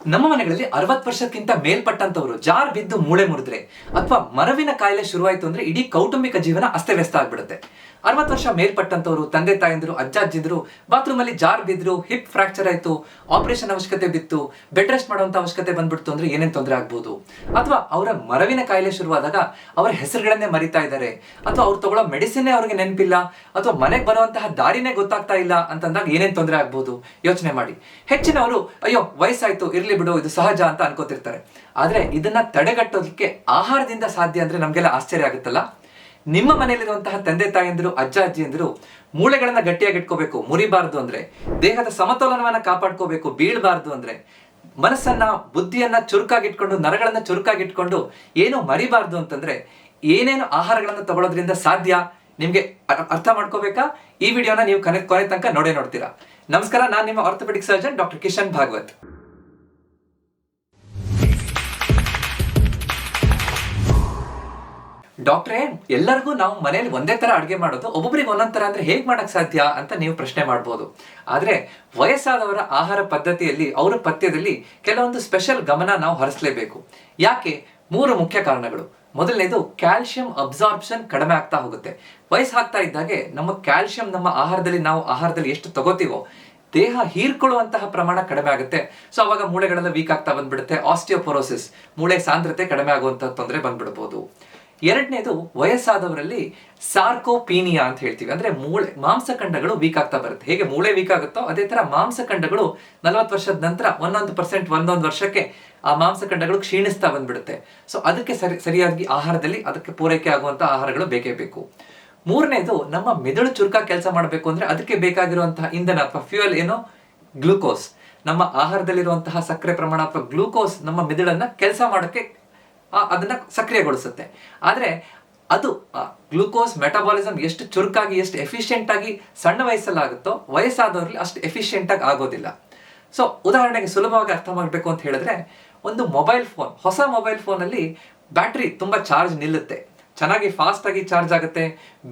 ನಮ್ಮ ಮನೆಗಳಲ್ಲಿ 60 ವರ್ಷಕ್ಕಿಂತ ಮೇಲ್ಪಟ್ಟಂತವರು ಜಾರ್ ಬಿದ್ದು ಮೂಳೆ ಮುರಿದ್ರೆ ಅಥವಾ ಮರವಿನ ಕಾಯಿಲೆ ಶುರುವಾಯಿತು ಅಂದ್ರೆ ಇಡೀ ಕೌಟುಂಬಿಕ ಜೀವನ ಅಸ್ತವ್ಯಸ್ತ ಆಗ್ಬಿಡುತ್ತೆ. 60 ವರ್ಷ ಮೇಲ್ಪಟ್ಟಂತವರು ತಂದೆ ತಾಯಂದಿರು ಅಜ್ಜ ಅಜ್ಜಿದ್ರು ಬಾತ್ರೂಮ್ ಅಲ್ಲಿ ಜಾರ್ ಬಿದ್ರು, ಹಿಪ್ ಫ್ರಾಕ್ಚರ್ ಆಯ್ತು, ಆಪರೇಷನ್ ಅವಶ್ಯಕತೆ ಬಿತ್ತು, ಬೆಡ್ ರೆಸ್ಟ್ ಮಾಡುವಂತ ಅವಶ್ಯಕತೆ ಬಂದ್ಬಿಡ್ತು ಅಂದ್ರೆ ಏನೇನ್ ತೊಂದರೆ ಆಗ್ಬೋದು. ಅಥವಾ ಅವರ ಮರವಿನ ಕಾಯಿಲೆ ಶುರುವಾದಾಗ ಅವರ ಹೆಸರುಗಳನ್ನೇ ಮರಿತಾ ಇದ್ದಾರೆ, ಅಥವಾ ಅವ್ರು ತಗೊಳ್ಳೋ ಮೆಡಿಸಿನ್ ಅವ್ರಿಗೆ ನೆನಪಿಲ್ಲ, ಅಥವಾ ಮನೆಗೆ ಬರುವಂತಹ ದಾರಿನೇ ಗೊತ್ತಾಗ್ತಾ ಇಲ್ಲ ಅಂತಂದಾಗ ಏನೇನ್ ತೊಂದರೆ ಆಗ್ಬೋದು ಯೋಚನೆ ಮಾಡಿ. ಹೆಚ್ಚಿನವರು ಅಯ್ಯೋ ವಯಸ್ಸಾಯ್ತು ಇರ್ಲಿ ಬಿಡು ಇದು ಸಹಜ ಅಂತ ಅನ್ಕೋತಿರ್ತಾರೆ. ಆದ್ರೆ ಇದನ್ನ ತಡೆಗಟ್ಟೋದಕ್ಕೆ ಆಹಾರದಿಂದ ಸಾಧ್ಯ ಅಂದ್ರೆ ನಮ್ಗೆಲ್ಲ ಆಶ್ಚರ್ಯ ಆಗುತ್ತಲ್ಲ. ನಿಮ್ಮ ಮನೆಯಲ್ಲಿರುವಂತಹ ತಂದೆ ತಾಯಂದಿರು ಅಜ್ಜ ಅಜ್ಜಿಯಂದಿರು ಮೂಳೆಗಳನ್ನ ಗಟ್ಟಿಯಾಗಿ ಇಟ್ಕೋಬೇಕು, ಮುರಿಬಾರ್ದು ಅಂದ್ರೆ, ದೇಹದ ಸಮತೋಲನವನ್ನ ಕಾಪಾಡ್ಕೋಬೇಕು, ಬೀಳ್ಬಾರ್ದು ಅಂದ್ರೆ, ಮನಸ್ಸನ್ನ ಬುದ್ಧಿಯನ್ನ ಚುರುಕಾಗಿಟ್ಕೊಂಡು ನರಗಳನ್ನ ಚುರುಕಾಗಿಟ್ಕೊಂಡು ಏನು ಮರಿಬಾರ್ದು ಅಂತಂದ್ರೆ ಏನೇನು ಆಹಾರಗಳನ್ನ ತಗೊಳ್ಳೋದ್ರಿಂದ ಸಾಧ್ಯ ನಿಮ್ಗೆ ಅರ್ಥ ಮಾಡ್ಕೋಬೇಕಾ? ಈ ವಿಡಿಯೋನ ನೀವು ಕೊನೆ ತನಕ ನೋಡ್ತೀರಾ. ನಮಸ್ಕಾರ, ನಾನು ನಿಮ್ಮ orthopaedic surgeon doctor Kishan Bhagwat. ಡಾಕ್ಟ್ರೇ, ಎಲ್ಲರಿಗೂ ನಾವು ಮನೆಯಲ್ಲಿ ಒಂದೇ ತರ ಅಡುಗೆ ಮಾಡೋದು, ಒಬ್ಬೊಬ್ಬರಿಗೆ ಒಂದೊಂದ್ ತರ ಅಂದ್ರೆ ಹೇಗ್ ಮಾಡಕ್ ಸಾಧ್ಯ ಅಂತ ನೀವು ಪ್ರಶ್ನೆ ಮಾಡ್ಬೋದು. ಆದ್ರೆ ವಯಸ್ಸಾದವರ ಆಹಾರ ಪದ್ಧತಿಯಲ್ಲಿ, ಅವರ ಪಥ್ಯದಲ್ಲಿ ಕೆಲವೊಂದು ಸ್ಪೆಷಲ್ ಗಮನ ನಾವು ಹರಿಸಲೇಬೇಕು. ಯಾಕೆ? 3 ಮುಖ್ಯ ಕಾರಣಗಳು. ಮೊದಲನೇದು, ಕ್ಯಾಲ್ಸಿಯಂ ಅಬ್ಸಾರ್ಪ್ಷನ್ ಕಡಿಮೆ ಆಗ್ತಾ ಹೋಗುತ್ತೆ. ವಯಸ್ಸಾಗ್ತಾ ಇದ್ದಾಗೆ ನಮ್ಮ ಕ್ಯಾಲ್ಸಿಯಂ ನಮ್ಮ ಆಹಾರದಲ್ಲಿ ಎಷ್ಟು ತಗೋತೀವೋ ದೇಹ ಹೀರ್ಕೊಳ್ಳುವಂತಹ ಪ್ರಮಾಣ ಕಡಿಮೆ ಆಗುತ್ತೆ. ಸೊ ಅವಾಗ ಮೂಳೆಗಳೆಲ್ಲ ವೀಕ್ ಆಗ್ತಾ ಬಂದ್ಬಿಡುತ್ತೆ. ಆಸ್ಟಿಯೋಪೊರೋಸಿಸ್, ಮೂಳೆ ಸಾಂದ್ರತೆ ಕಡಿಮೆ ಆಗುವಂತಹ ತೊಂದರೆ ಬಂದ್ಬಿಡ್ಬೋದು. ಎರಡನೇದು, ವಯಸ್ಸಾದವರಲ್ಲಿ ಸಾರ್ಕೋಪೀನಿಯಾ ಅಂತ ಹೇಳ್ತೀವಿ. ಅಂದ್ರೆ ಮಾಂಸಖಂಡಗಳು ವೀಕ್ ಆಗ್ತಾ ಬರುತ್ತೆ. ಹೇಗೆ ಮೂಳೆ ವೀಕ್ ಆಗುತ್ತೋ ಅದೇ ತರ ಮಾಂಸಖಂಡಗಳು 40 ವರ್ಷದ ನಂತರ 1% ಒಂದೊಂದು ವರ್ಷಕ್ಕೆ ಆ ಮಾಂಸಖಂಡಗಳು ಕ್ಷೀಣಿಸ್ತಾ ಬಂದ್ಬಿಡುತ್ತೆ. ಸೊ ಅದಕ್ಕೆ ಸರಿಯಾಗಿ ಆಹಾರದಲ್ಲಿ ಅದಕ್ಕೆ ಪೂರೈಕೆ ಆಗುವಂತ ಆಹಾರಗಳು ಬೇಕೇ ಬೇಕು. ಮೂರನೇದು, ನಮ್ಮ ಮೆದುಳು ಚುರುಕಾಗಿ ಕೆಲಸ ಮಾಡಬೇಕು ಅಂದ್ರೆ ಅದಕ್ಕೆ ಬೇಕಾಗಿರುವಂತಹ ಇಂಧನ ಅಥವಾ ಫ್ಯೂಯಲ್ ಏನೋ ಗ್ಲೂಕೋಸ್. ನಮ್ಮ ಆಹಾರದಲ್ಲಿರುವಂತಹ ಸಕ್ಕರೆ ಪ್ರಮಾಣ ಅಥವಾ ಗ್ಲೂಕೋಸ್ ನಮ್ಮ ಮೆದುಳನ್ನ ಕೆಲಸ ಮಾಡೋಕ್ಕೆ ಅದನ್ನ ಸಕ್ರಿಯಗೊಳಿಸುತ್ತೆ. ಆದ್ರೆ ಅದು ಗ್ಲೂಕೋಸ್ ಮೆಟಬಾಲಿಸಮ್ ಎಷ್ಟು ಚುರುಕಾಗಿ ಎಷ್ಟು ಎಫಿಷಿಯೆಂಟ್ ಆಗಿ ಸಣ್ಣ ವಯಸ್ಸಲ್ಲಾಗುತ್ತೋ ವಯಸ್ಸಾದವರಲ್ಲಿ ಅಷ್ಟು ಎಫಿಷಿಯೆಂಟ್ ಆಗಿ ಆಗೋದಿಲ್ಲ. ಸೊ ಉದಾಹರಣೆಗೆ ಸುಲಭವಾಗಿ ಅರ್ಥ ಮಾಡಬೇಕು ಅಂತ ಹೇಳಿದ್ರೆ, ಒಂದು ಮೊಬೈಲ್ ಫೋನ್, ಹೊಸ ಮೊಬೈಲ್ ಫೋನ್ ಅಲ್ಲಿ ಬ್ಯಾಟ್ರಿ ತುಂಬಾ ಚಾರ್ಜ್ ನಿಲ್ಲುತ್ತೆ, ಚೆನ್ನಾಗಿ ಫಾಸ್ಟ್ ಆಗಿ ಚಾರ್ಜ್ ಆಗುತ್ತೆ,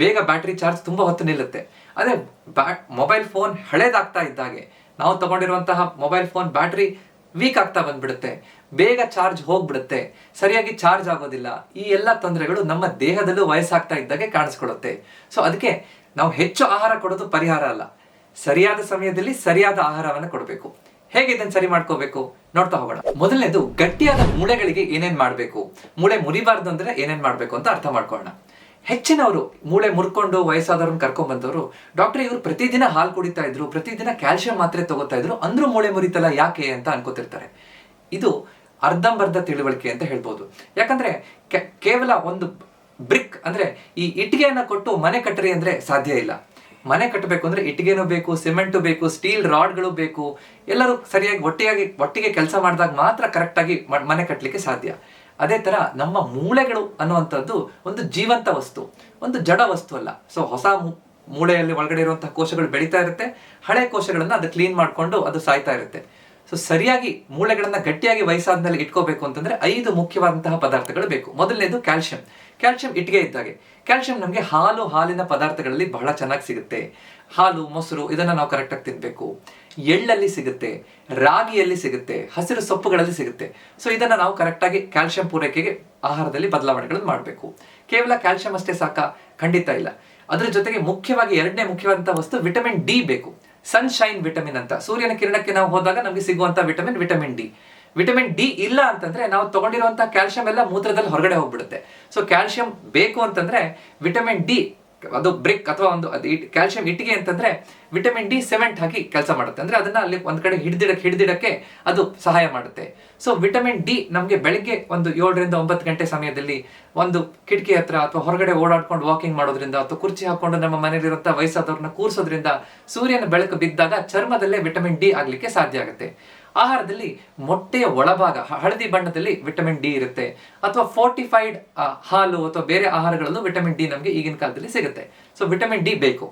ಬೇಗ ಬ್ಯಾಟ್ರಿ ಚಾರ್ಜ್ ತುಂಬಾ ಹೊತ್ತು ನಿಲ್ಲುತ್ತೆ. ಅದೇ ಮೊಬೈಲ್ ಫೋನ್ ಹಳೇದಾಗ್ತಾ ಇದ್ದಾಗೆ ನಾವು ತಗೊಂಡಿರುವಂತಹ ಮೊಬೈಲ್ ಫೋನ್ ಬ್ಯಾಟ್ರಿ ವೀಕ್ ಆಗ್ತಾ ಬಂದ್ಬಿಡುತ್ತೆ, ಬೇಗ ಚಾರ್ಜ್ ಹೋಗ್ಬಿಡುತ್ತೆ, ಸರಿಯಾಗಿ ಚಾರ್ಜ್ ಆಗೋದಿಲ್ಲ. ಈ ಎಲ್ಲ ತೊಂದರೆಗಳು ನಮ್ಮ ದೇಹದಲ್ಲೂ ವಯಸ್ಸಾಗ್ತಾ ಇದ್ದಾಗೆ ಕಾಣಿಸ್ಕೊಳ್ಳುತ್ತೆ. ಸೊ ಅದಕ್ಕೆ ನಾವು ಹೆಚ್ಚು ಆಹಾರ ಕೊಡೋದು ಪರಿಹಾರ ಅಲ್ಲ, ಸರಿಯಾದ ಸಮಯದಲ್ಲಿ ಸರಿಯಾದ ಆಹಾರವನ್ನು ಕೊಡಬೇಕು. ಹೇಗೆ ಇದನ್ನು ಸರಿ ಮಾಡ್ಕೋಬೇಕು ನೋಡ್ತಾ ಹೋಗೋಣ. ಮೊದಲನೇದು, ಗಟ್ಟಿಯಾದ ಮೂಳೆಗಳಿಗೆ ಏನೇನ್ ಮಾಡ್ಬೇಕು, ಮೂಳೆ ಮುರಿಬಾರ್ದು ಅಂದ್ರೆ ಏನೇನ್ ಮಾಡ್ಬೇಕು ಅಂತ ಅರ್ಥ ಮಾಡ್ಕೊಳ್ಳೋಣ. ಹೆಚ್ಚಿನವರು ಮೂಳೆ ಮುರ್ಕೊಂಡು ವಯಸ್ಸಾದವ್ರನ್ನ ಕರ್ಕೊಂಡ್ ಬಂದವರು, ಡಾಕ್ಟರ್ ಇವರು ಪ್ರತಿದಿನ ಹಾಲು ಕುಡಿತಾ ಇದ್ರು, ಪ್ರತಿದಿನ ಕ್ಯಾಲ್ಸಿಯಂ ಮಾತ್ರೆ ತಗೋತಾ ಇದ್ರು, ಅಂದ್ರೂ ಮೂಳೆ ಮುರಿತಲ್ಲ ಯಾಕೆ ಅಂತ ಅನ್ಕೋತಿರ್ತಾರೆ. ಇದು ಅರ್ಧಂಬರ್ಧ ತಿಳುವಳಿಕೆ ಅಂತ ಹೇಳ್ಬೋದು. ಯಾಕಂದ್ರೆ ಕೇವಲ ಒಂದು ಬ್ರಿಕ್ ಅಂದ್ರೆ ಈ ಇಟ್ಟಿಗೆಯನ್ನ ಕೊಟ್ಟು ಮನೆ ಕಟ್ಟರಿ ಅಂದ್ರೆ ಸಾಧ್ಯ ಇಲ್ಲ. ಮನೆ ಕಟ್ಟಬೇಕು ಅಂದ್ರೆ ಇಟ್ಟಿಗೆನೂ ಬೇಕು, ಸಿಮೆಂಟು ಬೇಕು, ಸ್ಟೀಲ್ ರಾಡ್ಗಳು ಬೇಕು. ಎಲ್ಲರೂ ಸರಿಯಾಗಿ ಒಟ್ಟಿಗೆ ಕೆಲಸ ಮಾಡಿದಾಗ ಮಾತ್ರ ಕರೆಕ್ಟ್ ಆಗಿ ಮನೆ ಕಟ್ಟಲಿಕ್ಕೆ ಸಾಧ್ಯ. ಅದೇ ತರ ನಮ್ಮ ಮೂಳೆಗಳು ಅನ್ನುವಂಥದ್ದು ಒಂದು ಜೀವಂತ ವಸ್ತು, ಒಂದು ಜಡ ವಸ್ತು ಅಲ್ಲ. ಸೊ ಹೊಸ ಮೂಳೆಯಲ್ಲಿ ಒಳಗಡೆ ಇರುವಂತಹ ಕೋಶಗಳು ಬೆಳೀತಾ ಇರುತ್ತೆ, ಹಳೆ ಕೋಶಗಳನ್ನ ಅದು ಕ್ಲೀನ್ ಮಾಡ್ಕೊಂಡು ಅದು ಸಾಯ್ತಾ ಇರುತ್ತೆ. ಸೊ ಸರಿಯಾಗಿ ಮೂಳೆಗಳನ್ನ ಗಟ್ಟಿಯಾಗಿ ವಯಸ್ಸಾದ್ಮೇಲೆ ಇಟ್ಕೋಬೇಕು ಅಂತಂದ್ರೆ 5 ಮುಖ್ಯವಾದಂತಹ ಪದಾರ್ಥಗಳು ಬೇಕು. ಮೊದಲನೇದು ಕ್ಯಾಲ್ಸಿಯಂ. ಕ್ಯಾಲ್ಸಿಯಂ ಇಟ್ಟಿಗೆ ಇದ್ದಾಗೆ. ಕ್ಯಾಲ್ಸಿಯಂ ನಮಗೆ ಹಾಲಿನ ಪದಾರ್ಥಗಳಲ್ಲಿ ಬಹಳ ಚೆನ್ನಾಗಿ ಸಿಗುತ್ತೆ. ಹಾಲು, ಮೊಸರು ಇದನ್ನ ನಾವು ಕರೆಕ್ಟಾಗಿ ತಿನ್ಬೇಕು. ಎಳ್ಳಲ್ಲಿ ಸಿಗುತ್ತೆ, ರಾಗಿಯಲ್ಲಿ ಸಿಗುತ್ತೆ, ಹಸಿರು ಸೊಪ್ಪುಗಳಲ್ಲಿ ಸಿಗುತ್ತೆ. ಸೊ ಇದನ್ನ ನಾವು ಕರೆಕ್ಟಾಗಿ ಕ್ಯಾಲ್ಸಿಯಂ ಪೂರೈಕೆಗೆ ಆಹಾರದಲ್ಲಿ ಬದಲಾವಣೆಗಳನ್ನು ಮಾಡಬೇಕು. ಕೇವಲ ಕ್ಯಾಲ್ಸಿಯಂ ಅಷ್ಟೇ ಸಾಕ? ಖಂಡಿತ ಇಲ್ಲ. ಅದ್ರ ಜೊತೆಗೆ ಮುಖ್ಯವಾಗಿ ಎರಡನೇ ಮುಖ್ಯವಾದಂತಹ ವಸ್ತು ವಿಟಮಿನ್ ಡಿ ಬೇಕು. ಸನ್ಶೈನ್ ವಿಟಮಿನ್ ಅಂತ, ಸೂರ್ಯನ ಕಿರಣಕ್ಕೆ ನಾವು ಹೋದಾಗ ನಮಗೆ ಸಿಗುವಂತಹ ವಿಟಮಿನ್ ಡಿ. ವಿಟಮಿನ್ ಡಿ ಇಲ್ಲ ಅಂತಂದ್ರೆ ನಾವು ತಗೊಂಡಿರುವಂತಹ ಕ್ಯಾಲ್ಸಿಯಂ ಎಲ್ಲ ಮೂತ್ರದಲ್ಲಿ ಹೊರಗಡೆ ಹೋಗ್ಬಿಡುತ್ತೆ. ಸೊ ಕ್ಯಾಲ್ಸಿಯಂ ಬೇಕು ಅಂತಂದ್ರೆ ವಿಟಮಿನ್ ಡಿ, ಅದು ಬ್ರಿಕ್ ಅಥವಾ ಒಂದು ಕ್ಯಾಲ್ಸಿಯಂ ಇಟ್ಟಿಗೆ ಅಂತಂದ್ರೆ ವಿಟಮಿನ್ ಡಿ ಸಿಮೆಂಟ್ ಹಾಕಿ ಕೆಲಸ ಮಾಡುತ್ತೆ. ಅಂದ್ರೆ ಅದನ್ನ ಅಲ್ಲಿ ಒಂದ್ ಕಡೆ ಹಿಡಿದಿಡಕ್ಕೆ ಅದು ಸಹಾಯ ಮಾಡುತ್ತೆ. ಸೊ ವಿಟಮಿನ್ ಡಿ ನಮ್ಗೆ ಬೆಳಿಗ್ಗೆ ಒಂದು 7 ರಿಂದ 9 ಗಂಟೆ ಸಮಯದಲ್ಲಿ ಒಂದು ಕಿಟಕಿ ಹತ್ರ ಅಥವಾ ಹೊರಗಡೆ ಓಡಾಡ್ಕೊಂಡು ವಾಕಿಂಗ್ ಮಾಡೋದ್ರಿಂದ ಅಥವಾ ಕುರ್ಚಿ ಹಾಕೊಂಡು ನಮ್ಮ ಮನೆಯಲ್ಲಿರುವಂತಹ ವಯಸ್ಸಾದವ್ರನ್ನ ಕೂರಿಸೋದ್ರಿಂದ ಸೂರ್ಯನ ಬೆಳಕು ಬಿದ್ದಾಗ ಚರ್ಮದಲ್ಲೇ ವಿಟಮಿನ್ ಡಿ ಆಗ್ಲಿಕ್ಕೆ ಸಾಧ್ಯ ಆಗುತ್ತೆ. ಆಹಾರದಲ್ಲಿ ಮೊಟ್ಟೆಯ ಒಳಭಾಗ ಹಳದಿ ಬಣ್ಣದಲ್ಲಿ ವಿಟಮಿನ್ ಡಿ ಇರುತ್ತೆ, ಅಥವಾ ಫೋರ್ಟಿಫೈಡ್ ಹಾಲು ಅಥವಾ ಬೇರೆ ಆಹಾರಗಳಲ್ಲೂ ವಿಟಮಿನ್ ಡಿ ನಮಗೆ ಈಗಿನ ಕಾಲದಲ್ಲಿ ಸಿಗುತ್ತೆ. ಸೊ ವಿಟಮಿನ್ ಡಿ ಬೇಕು.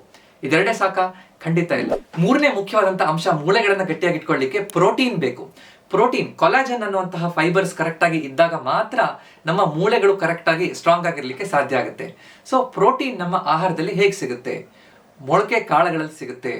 ಇದೆರಡೇ ಸಾಕ? ಖಂಡಿತ ಇಲ್ಲ. ಮೂರನೇ ಮುಖ್ಯವಾದಂತಹ ಅಂಶ ಮೂಳೆಗಳನ್ನ ಗಟ್ಟಿಯಾಗಿ ಇಟ್ಕೊಳ್ಳಿಕ್ಕೆ ಪ್ರೋಟೀನ್ ಬೇಕು. ಪ್ರೋಟೀನ್, ಕೊಲಾಜನ್ ಅನ್ನುವಂತಹ ಫೈಬರ್ಸ್ ಕರೆಕ್ಟ್ ಆಗಿ ಇದ್ದಾಗ ಮಾತ್ರ ನಮ್ಮ ಮೂಳೆಗಳು ಕರೆಕ್ಟ್ ಆಗಿ ಸ್ಟ್ರಾಂಗ್ ಆಗಿರ್ಲಿಕ್ಕೆ ಸಾಧ್ಯ ಆಗುತ್ತೆ. ಸೊ ಪ್ರೋಟೀನ್ ನಮ್ಮ ಆಹಾರದಲ್ಲಿ ಹೇಗೆ ಸಿಗುತ್ತೆ? ಮೊಳಕೆ ಕಾಳುಗಳಲ್ಲಿ ಸಿಗುತ್ತೆ,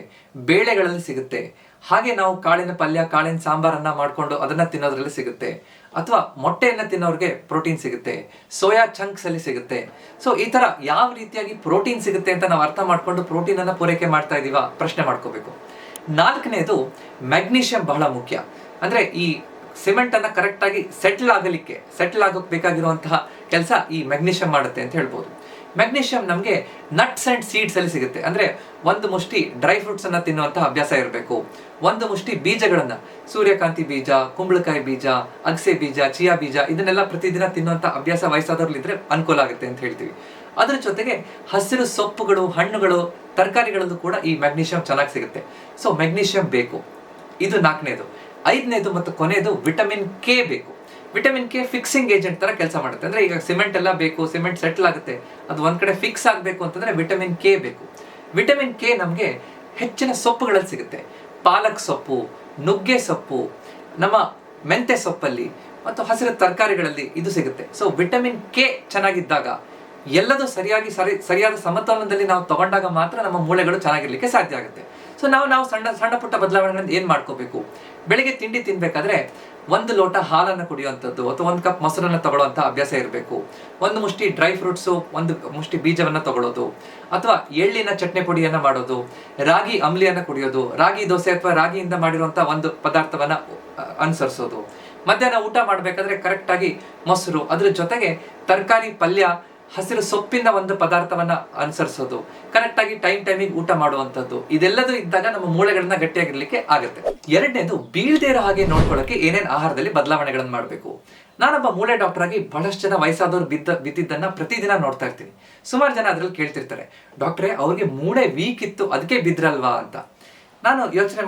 ಬೇಳೆಗಳಲ್ಲಿ ಸಿಗುತ್ತೆ, ಹಾಗೆ ನಾವು ಕಾಳಿನ ಪಲ್ಯ, ಕಾಳಿನ ಸಾಂಬಾರನ್ನ ಮಾಡ್ಕೊಂಡು ಅದನ್ನ ತಿನ್ನೋದ್ರಲ್ಲಿ ಸಿಗುತ್ತೆ. ಅಥವಾ ಮೊಟ್ಟೆಯನ್ನ ತಿನ್ನೋರಿಗೆ ಪ್ರೋಟೀನ್ ಸಿಗುತ್ತೆ, ಸೋಯಾ ಚಂಕ್ಸ್ ಅಲ್ಲಿ ಸಿಗುತ್ತೆ. ಸೊ ಈ ತರ ಯಾವ ರೀತಿಯಾಗಿ ಪ್ರೋಟೀನ್ ಸಿಗುತ್ತೆ ಅಂತ ನಾವು ಅರ್ಥ ಮಾಡ್ಕೊಂಡು ಪ್ರೋಟೀನ್ ಅನ್ನ ಪೂರೈಕೆ ಮಾಡ್ತಾ ಇದೀವ ಪ್ರಶ್ನೆ ಮಾಡ್ಕೋಬೇಕು. ನಾಲ್ಕನೇದು ಮ್ಯಾಗ್ನೀಷಿಯಂ ಬಹಳ ಮುಖ್ಯ. ಅಂದ್ರೆ ಈ ಸಿಮೆಂಟ್ ಅನ್ನ ಕರೆಕ್ಟ್ ಆಗಿ ಸೆಟ್ಲ್ ಆಗೋಕ್ ಬೇಕಾಗಿರುವಂತಹ ಕೆಲಸ ಈ ಮ್ಯಾಗ್ನೀಷಿಯಂ ಮಾಡುತ್ತೆ ಅಂತ ಹೇಳ್ಬೋದು. ಮ್ಯಾಗ್ನೀಷಿಯಂ ನಮಗೆ ನಟ್ಸ್ ಅಂಡ್ ಸೀಡ್ಸ್ ಅಲ್ಲಿ ಸಿಗುತ್ತೆ. ಅಂದ್ರೆ ಒಂದು ಮುಷ್ಟಿ ಡ್ರೈ ಫ್ರೂಟ್ಸ್ ಅನ್ನ ತಿನ್ನುವಂತಹ ಅಭ್ಯಾಸ ಇರಬೇಕು. ಒಂದು ಮುಷ್ಟಿ ಬೀಜಗಳನ್ನ, ಸೂರ್ಯಕಾಂತಿ ಬೀಜ, ಕುಂಬಳಕಾಯಿ ಬೀಜ, ಅಗಸೆ ಬೀಜ, ಚಿಯಾ ಬೀಜ, ಇದನ್ನೆಲ್ಲ ಪ್ರತಿದಿನ ತಿನ್ನುವಂತ ಅಭ್ಯಾಸ ವಯಸ್ಸಾದವ್ರಲ್ಲಿದ್ರೆ ಅನುಕೂಲ ಆಗುತ್ತೆ ಅಂತ ಹೇಳ್ತೀವಿ. ಅದ್ರ ಜೊತೆಗೆ ಹಸಿರು ಸೊಪ್ಪುಗಳು, ಹಣ್ಣುಗಳು, ತರಕಾರಿಗಳಲ್ಲೂ ಕೂಡ ಈ ಮ್ಯಾಗ್ನೀಷಿಯಂ ಚೆನ್ನಾಗಿ ಸಿಗುತ್ತೆ. ಸೊ ಮ್ಯಾಗ್ನೀಷಿಯಂ ಬೇಕು. ಇದು ನಾಲ್ಕನೇದು. ಐದನೇದು ಮತ್ತು ಕೊನೆಯದು ವಿಟಮಿನ್ ಕೆ ಬೇಕು. ವಿಟಮಿನ್ ಕೆ ಫಿಕ್ಸಿಂಗ್ ಏಜೆಂಟ್ ತರ ಕೆಲಸ ಮಾಡುತ್ತೆ. ಅಂದ್ರೆ ಈಗ ಸಿಮೆಂಟ್ ಎಲ್ಲ ಬೇಕು, ಸಿಮೆಂಟ್ ಸೆಟ್ಲ್ ಆಗುತ್ತೆ, ಅದು ಒಂದ್ ಕಡೆ ಫಿಕ್ಸ್ ಆಗಬೇಕು ಅಂತಂದ್ರೆ ವಿಟಮಿನ್ ಕೆ ಬೇಕು. ವಿಟಮಿನ್ ಕೆ ನಮಗೆ ಹೆಚ್ಚಿನ ಸೊಪ್ಪುಗಳಲ್ಲಿ ಸಿಗುತ್ತೆ. ಪಾಲಕ್ ಸೊಪ್ಪು, ನುಗ್ಗೆ ಸೊಪ್ಪು, ನಮ್ಮ ಮೆಂತೆ ಸೊಪ್ಪಲ್ಲಿ ಮತ್ತು ಹಸಿರು ತರಕಾರಿಗಳಲ್ಲಿ ಇದು ಸಿಗುತ್ತೆ. ಸೊ ವಿಟಮಿನ್ ಕೆ ಚೆನ್ನಾಗಿದ್ದಾಗ ಎಲ್ಲದೂ ಸರಿಯಾದ ಸಮತೋಲನದಲ್ಲಿ ನಾವು ತಗೊಂಡಾಗ ಮಾತ್ರ ನಮ್ಮ ಮೂಳೆಗಳು ಚೆನ್ನಾಗಿರ್ಲಿಕ್ಕೆ ಸಾಧ್ಯ ಆಗುತ್ತೆ. ಸೊ ನಾವು ಸಣ್ಣ ಪುಟ್ಟ ಬದಲಾವಣೆಗಳನ್ನು ಏನ್ ಮಾಡ್ಕೋಬೇಕು? ಬೆಳಿಗ್ಗೆ ತಿಂಡಿ ತಿನ್ಬೇಕಾದ್ರೆ 1 ಲೋಟ ಹಾಲನ್ನು ಕುಡಿಯುವಂಥದ್ದು ಅಥವಾ 1 ಕಪ್ ಮೊಸರನ್ನ ತಗೊಳ್ಳುವಂಥ ಅಭ್ಯಾಸ ಇರಬೇಕು. 1 ಮುಷ್ಟಿ ಡ್ರೈ ಫ್ರೂಟ್ಸು, 1 ಮುಷ್ಟಿ ಬೀಜವನ್ನ ತಗೊಳ್ಳೋದು, ಅಥವಾ ಎಳ್ಳಿನ ಚಟ್ನಿ ಪುಡಿಯನ್ನ ಮಾಡೋದು, ರಾಗಿ ಅಂಬ್ಲಿಯನ್ನ ಕುಡಿಯೋದು, ರಾಗಿ ದೋಸೆ ಅಥವಾ ರಾಗಿಯಿಂದ ಮಾಡಿರುವಂಥ ಒಂದು ಪದಾರ್ಥವನ್ನ ಅನುಸರಿಸೋದು. ಮಧ್ಯಾಹ್ನ ಊಟ ಮಾಡ್ಬೇಕಾದ್ರೆ ಕರೆಕ್ಟ್ ಆಗಿ ಮೊಸರು, ಅದ್ರ ಜೊತೆಗೆ ತರಕಾರಿ, ಪಲ್ಯ, ಹಸಿರು ಸೊಪ್ಪಿನ ಒಂದು ಪದಾರ್ಥವನ್ನ ಅನುಸರಿಸೋದು, ಕರೆಕ್ಟ್ ಆಗಿ ಟೈಮಿಗೆ ಊಟ ಮಾಡುವಂಥದ್ದು. ಇದೆಲ್ಲದೂ ಇದ್ದಾಗ ನಮ್ಮ ಮೂಳೆಗಳನ್ನ ಗಟ್ಟಿಯಾಗಿರ್ಲಿಕ್ಕೆ ಆಗುತ್ತೆ. ಎರಡನೇದು, ಬೀಳ್ದೇ ಇರೋ ಹಾಗೆ ನೋಡ್ಕೊಳ್ಳೋಕೆ ಏನೇನು ಆಹಾರದಲ್ಲಿ ಬದಲಾವಣೆಗಳನ್ನ ಮಾಡಬೇಕು. ನಾನೊಬ್ಬ ಮೂಳೆ ಡಾಕ್ಟರ್ ಆಗಿ ಬಹಳಷ್ಟು ಜನ ವಯಸ್ಸಾದವ್ರು ಬಿದ್ದಿದ್ದನ್ನ ಪ್ರತಿದಿನ ನೋಡ್ತಾ ಇರ್ತೀನಿ. ಸುಮಾರು ಜನ ಅದ್ರಲ್ಲಿ ಕೇಳ್ತಿರ್ತಾರೆ, ಡಾಕ್ಟ್ರೇ ಅವ್ರಿಗೆ ಮೂಳೆ ವೀಕ್ ಇತ್ತು ಅದಕ್ಕೆ ಬಿದ್ರಲ್ವಾ ಅಂತ. ನಾನು ಯೋಚನೆ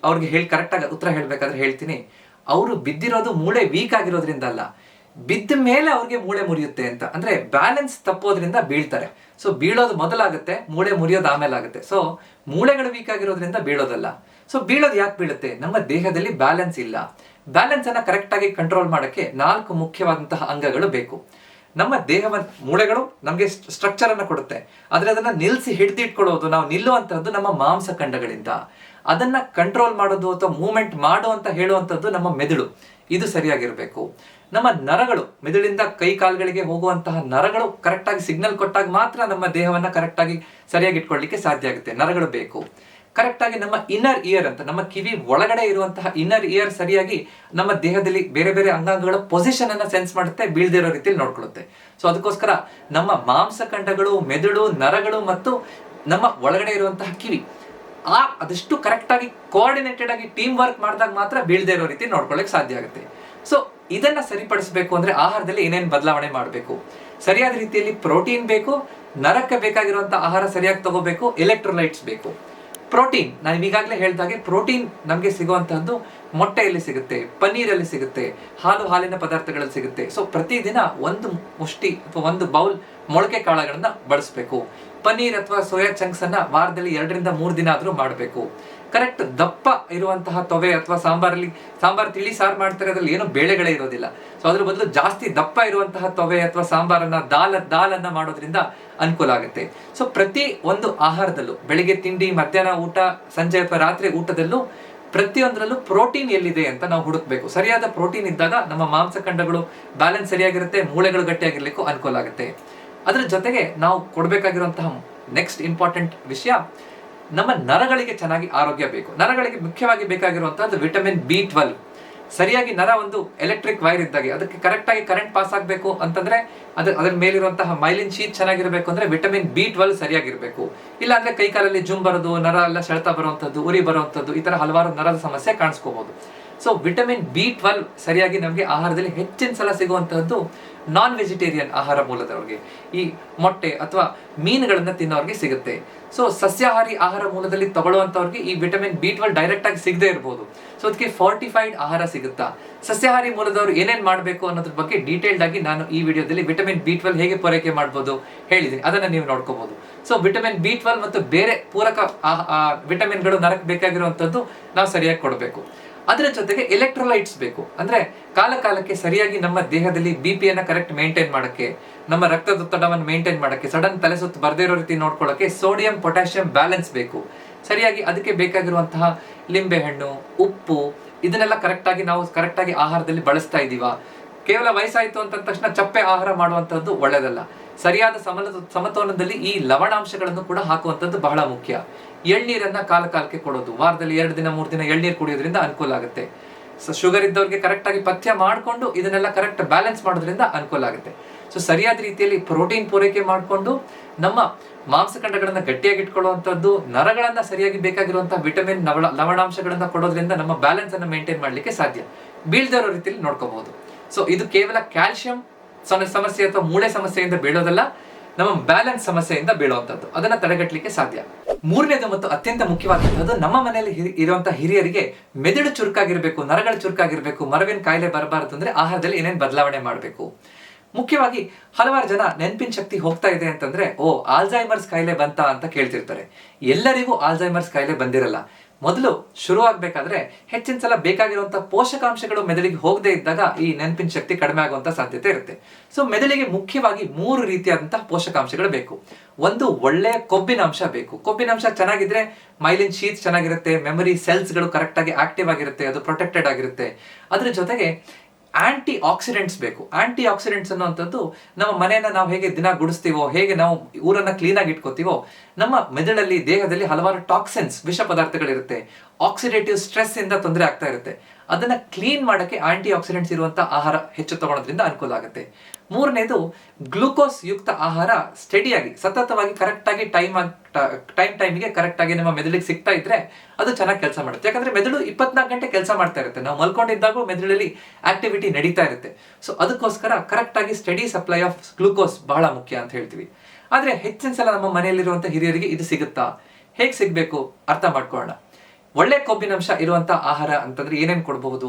ಅವ್ರಿಗೆ ಕರೆಕ್ಟಾಗಿ ಉತ್ತರ ಹೇಳ್ಬೇಕಾದ್ರೆ ಹೇಳ್ತೀನಿ, ಅವರು ಬಿದ್ದಿರೋದು ಮೂಳೆ ವೀಕ್ ಆಗಿರೋದ್ರಿಂದ ಅಲ್ಲ, ಬಿದ್ದ ಮೇಲೆ ಅವ್ರಿಗೆ ಮೂಳೆ ಮುರಿಯುತ್ತೆ ಅಂತ. ಅಂದ್ರೆ ಬ್ಯಾಲೆನ್ಸ್ ತಪ್ಪೋದ್ರಿಂದ ಬೀಳ್ತಾರೆ. ಸೊ ಬೀಳೋದು ಮೊದಲಾಗುತ್ತೆ, ಮೂಳೆ ಮುರಿಯೋದು ಆಮೇಲೆ ಆಗುತ್ತೆ. ಸೊ ಮೂಳೆಗಳು ವೀಕ್ ಆಗಿರೋದ್ರಿಂದ ಬೀಳೋದಲ್ಲ. ಸೊ ಬೀಳೋದು ಯಾಕೆ ಬೀಳುತ್ತೆ? ನಮ್ಮ ದೇಹದಲ್ಲಿ ಬ್ಯಾಲೆನ್ಸ್ ಇಲ್ಲ. ಬ್ಯಾಲೆನ್ಸ್ ಅನ್ನ ಕರೆಕ್ಟ್ ಆಗಿ ಕಂಟ್ರೋಲ್ ಮಾಡಕ್ಕೆ 4 ಮುಖ್ಯವಾದಂತಹ ಅಂಗಗಳು ಬೇಕು. ನಮ್ಮ ಮೂಳೆಗಳು ನಮಗೆ ಸ್ಟ್ರಕ್ಚರ್ ಅನ್ನ ಕೊಡುತ್ತೆ, ಆದ್ರೆ ಅದನ್ನ ಹಿಡಿದಿಟ್ಕೊಳ್ಳೋದು, ನಾವು ನಿಲ್ಲುವಂತಹದ್ದು ನಮ್ಮ ಮಾಂಸಖಂಡಗಳಿಂದ. ಅದನ್ನ ಕಂಟ್ರೋಲ್ ಮಾಡೋದು ಅಥವಾ ಮೂವ್ಮೆಂಟ್ ಮಾಡು ಅಂತ ಹೇಳುವಂಥದ್ದು ನಮ್ಮ ಮೆದುಳು. ಇದು ಸರಿಯಾಗಿರ್ಬೇಕು. ನಮ್ಮ ನರಗಳು, ಮೆದುಳಿಂದ ಕೈ ಕಾಲುಗಳಿಗೆ ಹೋಗುವಂತಹ ನರಗಳು ಕರೆಕ್ಟ್ ಆಗಿ ಸಿಗ್ನಲ್ ಕೊಟ್ಟಾಗ ಮಾತ್ರ ನಮ್ಮ ದೇಹವನ್ನ ಕರೆಕ್ಟ್ ಆಗಿ ಸರಿಯಾಗಿ ಇಟ್ಕೊಳ್ಳಿಕ್ಕೆ ಸಾಧ್ಯ ಆಗುತ್ತೆ. ನರಗಳು ಬೇಕು. ಕರೆಕ್ಟ್ ಆಗಿ ನಮ್ಮ ಇನ್ನರ್ ಇಯರ್ ಅಂತ, ನಮ್ಮ ಕಿವಿ ಒಳಗಡೆ ಇರುವಂತಹ ಇನ್ನರ್ ಇಯರ್ ಸರಿಯಾಗಿ ನಮ್ಮ ದೇಹದಲ್ಲಿ ಬೇರೆ ಬೇರೆ ಅಂಗಾಂಗಗಳ ಪೊಸಿಷನ್ ಅನ್ನ ಸೆನ್ಸ್ ಮಾಡುತ್ತೆ, ಬೀಳದೇ ಇರೋ ರೀತಿಯಲ್ಲಿ ನೋಡ್ಕೊಳ್ಳುತ್ತೆ. ಸೊ ಅದಕ್ಕೋಸ್ಕರ ನಮ್ಮ ಮಾಂಸಖಂಡಗಳು, ಮೆದುಳು, ನರಗಳು ಮತ್ತು ನಮ್ಮ ಒಳಗಡೆ ಇರುವಂತಹ ಕಿವಿ ಅದಷ್ಟು ಕರೆಕ್ಟ್ ಆಗಿ ಕೋಆರ್ಡಿನೇಟೆಡ್ ಆಗಿ ಟೀಮ್ ವರ್ಕ್ ಮಾಡಿದಾಗ ಮಾತ್ರ ಬೀಳದೇ ಇರೋ ರೀತಿ ನೋಡ್ಕೊಳ್ಳಿಕ್ ಸಾಧ್ಯ ಆಗುತ್ತೆ. ಸೊ ಇದನ್ನ ಸರಿಪಡಿಸಬೇಕು ಅಂದ್ರೆ ಆಹಾರದಲ್ಲಿ ಏನೇನು ಬದಲಾವಣೆ ಮಾಡಬೇಕು? ಸರಿಯಾದ ರೀತಿಯಲ್ಲಿ ಪ್ರೋಟೀನ್ ಬೇಕು, ನರಕ್ಕೆ ಬೇಕಾಗಿರುವಂತಹ ಆಹಾರ ಸರಿಯಾಗಿ ತಗೋಬೇಕು, ಎಲೆಕ್ಟ್ರೋಲೈಟ್ಸ್ ಬೇಕು. ಪ್ರೋಟೀನ್, ನಾನು ಈಗಾಗಲೇ ಹೇಳಿದಾಗೆ ಪ್ರೋಟೀನ್ ನಮಗೆ ಸಿಗುವಂತಹದ್ದು ಮೊಟ್ಟೆಯಲ್ಲಿ ಸಿಗುತ್ತೆ, ಪನ್ನೀರಲ್ಲಿ ಸಿಗುತ್ತೆ, ಹಾಲಿನ ಪದಾರ್ಥಗಳಲ್ಲಿ ಸಿಗುತ್ತೆ. ಸೊ ಪ್ರತಿದಿನ 1 ಮುಷ್ಟಿ ಅಥವಾ 1 ಬೌಲ್ ಮೊಳಕೆ ಕಾಳುಗಳನ್ನ ಬಳಸಬೇಕು. ಪನ್ನೀರ್ ಅಥವಾ ಸೋಯಾ ಚಂಕ್ಸ್ ಅನ್ನ ವಾರದಲ್ಲಿ 2 ರಿಂದ 3 ದಿನ ಆದ್ರೂ ಮಾಡಬೇಕು. ಕರೆಕ್ಟ್ ದಪ್ಪ ಇರುವಂತಹ ತೊವೆ ಅಥವಾ ಸಾಂಬಾರ್ ತಿಳಿ ಸಾರು ಮಾಡ್ತಾರೆ, ಅದ್ರಲ್ಲಿ ಏನು ಬೇಳೆಗಳೇ ಇರೋದಿಲ್ಲ. ಸೊ ಅದ್ರ ಬದಲು ಜಾಸ್ತಿ ದಪ್ಪ ಇರುವಂತಹ ತೊವೆ ಅಥವಾ ಸಾಂಬಾರನ್ನ ದಾಲನ್ನ ಮಾಡೋದ್ರಿಂದ ಅನುಕೂಲ ಆಗುತ್ತೆ. ಸೊ ಪ್ರತಿ ಒಂದು ಆಹಾರದಲ್ಲೂ, ಬೆಳಿಗ್ಗೆ ತಿಂಡಿ, ಮಧ್ಯಾಹ್ನ ಊಟ, ಸಂಜೆ ಅಥವಾ ರಾತ್ರಿ ಊಟದಲ್ಲೂ ಪ್ರತಿಯೊಂದರಲ್ಲೂ ಪ್ರೋಟೀನ್ ಎಲ್ಲಿದೆ ಅಂತ ನಾವು ಹುಡುಕ್ಬೇಕು. ಸರಿಯಾದ ಪ್ರೋಟೀನ್ ಇದ್ದಾಗ ನಮ್ಮ ಮಾಂಸಖಂಡಗಳು ಬ್ಯಾಲೆನ್ಸ್ ಸರಿಯಾಗಿರುತ್ತೆ, ಮೂಳೆಗಳು ಗಟ್ಟಿಯಾಗಿರ್ಲಿಕ್ಕೂ ಅನುಕೂಲ ಆಗುತ್ತೆ. ಅದ್ರ ಜೊತೆಗೆ ನಾವು ಕೊಡ್ಬೇಕಾಗಿರುವಂತಹ ನೆಕ್ಸ್ಟ್ ಇಂಪಾರ್ಟೆಂಟ್ ವಿಷಯ, ನಮ್ಮ ನರಗಳಿಗೆ ಚೆನ್ನಾಗಿ ಆರೋಗ್ಯ ಬೇಕು. ನರಗಳಿಗೆ ಮುಖ್ಯವಾಗಿ ಬೇಕಾಗಿರುವಂತಹದ್ದು ವಿಟಮಿನ್ B12. ಸರಿಯಾಗಿ ನರ ಒಂದು ಎಲೆಕ್ಟ್ರಿಕ್ ವೈರ್ ಇದ್ದಾಗೆ, ಅದಕ್ಕೆ ಕರೆಕ್ಟ್ ಆಗಿ ಕರೆಂಟ್ ಪಾಸ್ ಆಗಬೇಕು ಅಂತಂದ್ರೆ ಅದ್ರ ಮೇಲಿರುವಂತಹ ಮೈಲಿನ್ ಶೀಟ್ ಚೆನ್ನಾಗಿರ್ಬೇಕು ಅಂದ್ರೆ ವಿಟಮಿನ್ B12 ಸರಿಯಾಗಿರ್ಬೇಕು. ಇಲ್ಲ ಅಂದ್ರೆ ಕೈ ಕಾಲಲ್ಲಿ ಜುಮ್ ಬರೋದು, ನರ ಎಲ್ಲ ಸೆಳೆತ ಬರುವಂತದ್ದು, ಉರಿ ಬರುವಂತದ್ದು, ಈ ತರ ಹಲವಾರು ನರದ ಸಮಸ್ಯೆ ಕಾಣಿಸ್ಕೋಬಹುದು. ಸೊ ವಿಟಮಿನ್ B12 ಸರಿಯಾಗಿ ನಮಗೆ ಆಹಾರದಲ್ಲಿ ಹೆಚ್ಚಿನ ಸಲ ಸಿಗುವಂತಹದ್ದು ನಾನ್ ವೆಜಿಟೇರಿಯನ್ ಆಹಾರ ಮೂಲದವ್ರಿಗೆ, ಈ ಮೊಟ್ಟೆ ಅಥವಾ ಮೀನುಗಳನ್ನ ತಿನ್ನೋರಿಗೆ ಸಿಗುತ್ತೆ. ಸೊ ಸಸ್ಯಾಹಾರಿ ಆಹಾರ ಮೂಲದಲ್ಲಿ ತಗೊಳ್ಳುವಂತವ್ರಿಗೆ ಈ ವಿಟಮಿನ್ B12 ಡೈರೆಕ್ಟ್ ಆಗಿ ಸಿಗದೆ ಇರಬಹುದು. ಸೊ ಅದಕ್ಕೆ ಫಾರ್ಟಿಫೈಡ್ ಆಹಾರ ಸಿಗುತ್ತಾ? ಸಸ್ಯಾಹಾರಿ ಮೂಲದವರು ಏನೇನ್ ಮಾಡಬೇಕು ಅನ್ನೋದ್ರ ಬಗ್ಗೆ ಡೀಟೇಲ್ಡ್ ಆಗಿ ನಾನು ಈ ವಿಡಿಯೋದಲ್ಲಿ ವಿಟಮಿನ್ B12 ಹೇಗೆ ಪೂರೈಕೆ ಮಾಡಬಹುದು ಹೇಳಿದ್ದೀನಿ, ಅದನ್ನ ನೀವು ನೋಡ್ಕೋಬಹುದು. ಸೊ ವಿಟಮಿನ್ B12 ಮತ್ತು ಬೇರೆ ಪೂರಕ ವಿಟಮಿನ್ಗಳು ನರಕ್ಕೆ ಬೇಕಾಗಿರುವಂತದ್ದು ನಾವು ಸರಿಯಾಗಿ ಕೊಡಬೇಕು. ಅದರ ಜೊತೆಗೆ ಎಲೆಕ್ಟ್ರೋಲೈಟ್ಸ್ ಬೇಕು. ಅಂದ್ರೆ ಕಾಲ ಕಾಲಕ್ಕೆ ಸರಿಯಾಗಿ ನಮ್ಮ ದೇಹದಲ್ಲಿ ಬಿಪಿಯನ್ನ ಕರೆಕ್ಟ್ ಮೇಂಟೈನ್ ಮಾಡಕ್ಕೆ, ನಮ್ಮ ರಕ್ತದೊತ್ತಡವನ್ನು ಮೇಂಟೈನ್ ಮಾಡಕ್ಕೆ, ಸಡನ್ ತಲೆ ಸುತ್ತು ಬರ್ದೇ ಇರೋ ರೀತಿ ನೋಡ್ಕೊಳ್ಳೋಕೆ ಸೋಡಿಯಂ ಪೊಟ್ಯಾಷಿಯಂ ಬ್ಯಾಲೆನ್ಸ್ ಬೇಕು. ಸರಿಯಾಗಿ ಅದಕ್ಕೆ ಬೇಕಾಗಿರುವಂತಹ ಲಿಂಬೆಹಣ್ಣು, ಉಪ್ಪು ಇದನ್ನೆಲ್ಲ ಕರೆಕ್ಟಾಗಿ ಆಹಾರದಲ್ಲಿ ಬಳಸ್ತಾ ಇದೀವ. ಕೇವಲ ವಯಸ್ಸಾಯ್ತು ಅಂತ ತಕ್ಷಣ ಚಪ್ಪೆ ಆಹಾರ ಮಾಡುವಂತದ್ದು ಒಳ್ಳೆಯದಲ್ಲ. ಸರಿಯಾದ ಸಮತೋಲನದಲ್ಲಿ ಈ ಲವಣಾಂಶಗಳನ್ನು ಕೂಡ ಹಾಕುವಂಥದ್ದು ಬಹಳ ಮುಖ್ಯ. ಎಳ್ನೀರನ್ನ ಕಾಲಕ್ಕೆ ಕೊಡೋದು, ವಾರದಲ್ಲಿ 2 ದಿನ 3 ದಿನ ಎಳ್ನೀರು ಕುಡಿಯೋದ್ರಿಂದ ಅನುಕೂಲ ಆಗುತ್ತೆ. ಶುಗರ್ ಇದ್ದವ್ರಿಗೆ ಕರೆಕ್ಟಾಗಿ ಪಥ್ಯ ಮಾಡಿಕೊಂಡು ಇದನ್ನೆಲ್ಲ ಕರೆಕ್ಟ್ ಬ್ಯಾಲೆನ್ಸ್ ಮಾಡೋದ್ರಿಂದ ಅನುಕೂಲ ಆಗುತ್ತೆ. ಸೊ ಸರಿಯಾದ ರೀತಿಯಲ್ಲಿ ಪ್ರೋಟೀನ್ ಪೂರೈಕೆ ಮಾಡಿಕೊಂಡು ನಮ್ಮ ಮಾಂಸಖಂಡಗಳನ್ನ ಗಟ್ಟಿಯಾಗಿ ಇಟ್ಕೊಳ್ಳುವಂಥದ್ದು, ನರಗಳನ್ನ ಸರಿಯಾಗಿ ಬೇಕಾಗಿರುವಂತಹ ವಿಟಮಿನ್ ಲವಣಾಂಶಗಳನ್ನ ಕೊಡೋದ್ರಿಂದ ನಮ್ಮ ಬ್ಯಾಲೆನ್ಸ್ ಅನ್ನು ಮೇಂಟೈನ್ ಮಾಡ್ಲಿಕ್ಕೆ ಸಾಧ್ಯ. ಬೀಳ್ದೇ ಇರೋ ರೀತಿಯಲ್ಲಿ ನೋಡ್ಕೋಬಹುದು. ಸೊ ಇದು ಕೇವಲ ಕ್ಯಾಲ್ಸಿಯಂ ಸಮಸ್ಯೆ ಅಥವಾ ಮೂಳೆ ಸಮಸ್ಯೆಯಿಂದ ಬೀಳೋದಲ್ಲ, ನಮ್ಮ ಬ್ಯಾಲೆನ್ಸ್ ಸಮಸ್ಯೆಯಿಂದ ಬೀಳುವಂತದ್ದು. ಅದನ್ನ ತಡೆಗಟ್ಟಲಿಕ್ಕೆ ಸಾಧ್ಯ. ಮೂರನೇದು ಮತ್ತು ಅತ್ಯಂತ ಮುಖ್ಯವಾದಂತದ್ದು, ನಮ್ಮ ಮನೆಯಲ್ಲಿ ಇರುವಂತಹ ಹಿರಿಯರಿಗೆ ಮೆದುಳು ಚುರುಕಾಗಿರ್ಬೇಕು, ನರಗಳು ಚುರುಕಾಗಿರ್ಬೇಕು, ಮರವಿನ ಕಾಯಿಲೆ ಬರಬಾರದು ಅಂದ್ರೆ ಆಹಾರದಲ್ಲಿ ಏನೇನು ಬದಲಾವಣೆ ಮಾಡಬೇಕು. ಮುಖ್ಯವಾಗಿ ಹಲವಾರು ಜನ ನೆನಪಿನ ಶಕ್ತಿ ಹೋಗ್ತಾ ಇದೆ ಅಂತಂದ್ರೆ ಆಲ್ಝೈಮರ್ಸ್ ಕಾಯಿಲೆ ಬಂತ ಅಂತ ಕೇಳ್ತಿರ್ತಾರೆ. ಎಲ್ಲರಿಗೂ ಆಲ್ಝೈಮರ್ಸ್ ಕಾಯಿಲೆ ಬಂದಿರಲ್ಲ. ಮೊದಲು ಶುರು ಆಗ್ಬೇಕಾದ್ರೆ ಹೆಚ್ಚಿನ ಸಲ ಬೇಕಾಗಿರುವಂತಹ ಪೋಷಕಾಂಶಗಳು ಮೆದುಳಿಗೆ ಹೋಗದೆ ಇದ್ದಾಗ ಈ ನೆನಪಿನ ಶಕ್ತಿ ಕಡಿಮೆ ಆಗುವಂತ ಸಾಧ್ಯತೆ ಇರುತ್ತೆ. ಸೊ ಮೆದುಳಿಗೆ ಮುಖ್ಯವಾಗಿ 3 ರೀತಿಯಾದಂತಹ ಪೋಷಕಾಂಶಗಳು ಬೇಕು. ಒಂದು, ಒಳ್ಳೆ ಕೊಬ್ಬಿನ ಅಂಶ ಬೇಕು. ಕೊಬ್ಬಿನ ಅಂಶ ಚೆನ್ನಾಗಿದ್ರೆ ಮೈಲಿನ್ ಶೀತ್ ಚೆನ್ನಾಗಿರುತ್ತೆ, ಮೆಮೊರಿ ಸೆಲ್ಸ್ಗಳು ಕರೆಕ್ಟ್ ಆಗಿ ಆಕ್ಟಿವ್ ಆಗಿರುತ್ತೆ, ಅದು ಪ್ರೊಟೆಕ್ಟೆಡ್ ಆಗಿರುತ್ತೆ. ಅದ್ರ ಜೊತೆಗೆ ಆಂಟಿ ಆಕ್ಸಿಡೆಂಟ್ಸ್ ಬೇಕು. ಆಂಟಿ ಆಕ್ಸಿಡೆಂಟ್ಸ್ ಅನ್ನುವಂಥದ್ದು ನಮ್ಮ ಮನೆಯನ್ನ ನಾವು ಹೇಗೆ ದಿನ ಗುಡಿಸ್ತೀವೋ, ಹೇಗೆ ನಾವು ಊರನ್ನ ಕ್ಲೀನ್ ಆಗಿ ಇಟ್ಕೋತೀವೋ, ನಮ್ಮ ಮೆದುಳಲ್ಲಿ ದೇಹದಲ್ಲಿ ಹಲವಾರು ಟಾಕ್ಸಿನ್ಸ್, ವಿಷ ಪದಾರ್ಥಗಳಿರುತ್ತೆ. ಆಕ್ಸಿಡೇಟಿವ್ ಸ್ಟ್ರೆಸ್ ಇಂದ ತೊಂದರೆ ಆಗ್ತಾ ಇರುತ್ತೆ. ಅದನ್ನ ಕ್ಲೀನ್ ಮಾಡಕ್ಕೆ ಆಂಟಿ ಆಕ್ಸಿಡೆಂಟ್ಸ್ ಇರುವಂತ ಆಹಾರ ಹೆಚ್ಚು ತಗೊಳ್ಳೋದ್ರಿಂದ ಅನುಕೂಲ ಆಗುತ್ತೆ. ಮೂರನೇದು, ಗ್ಲೂಕೋಸ್ ಯುಕ್ತ ಆಹಾರ ಸ್ಟಡಿಯಾಗಿ ಸತತವಾಗಿ ಕರೆಕ್ಟಾಗಿ ಟೈಮಿಗೆ ಕರೆಕ್ಟಾಗಿ ನಮ್ಮ ಮೆದುಳಿಗೆ ಸಿಗ್ತಾ ಇದ್ರೆ ಅದು ಚೆನ್ನಾಗಿ ಕೆಲಸ ಮಾಡುತ್ತೆ. ಯಾಕಂದ್ರೆ ಮೆದುಳು 24 ಗಂಟೆ ಕೆಲಸ ಮಾಡ್ತಾ ಇರುತ್ತೆ. ನಾವು ಮಲ್ಕೊಂಡಿದ್ದಾಗೂ ಮೆದುಳಲ್ಲಿ ಆಕ್ಟಿವಿಟಿ ನಡೀತಾ ಇರುತ್ತೆ. ಸೊ ಅದಕ್ಕೋಸ್ಕರ ಕರೆಕ್ಟಾಗಿ ಸ್ಟಡಿ ಸಪ್ಲೈ ಆಫ್ ಗ್ಲೂಕೋಸ್ ಬಹಳ ಮುಖ್ಯ ಅಂತ ಹೇಳ್ತೀವಿ. ಆದ್ರೆ ಹೆಚ್ಚಿನ ಸಲ ನಮ್ಮ ಮನೆಯಲ್ಲಿರುವಂತಹ ಹಿರಿಯರಿಗೆ ಇದು ಸಿಗುತ್ತಾ, ಹೇಗೆ ಸಿಗ್ಬೇಕು ಅರ್ಥ ಮಾಡ್ಕೊಳ್ಳೋಣ. ಒಳ್ಳೆ ಕೊಬ್ಬಿನಂಶ ಇರುವಂತಹ ಆಹಾರ ಅಂತಂದ್ರೆ ಏನೇನು ಕೊಡಬಹುದು?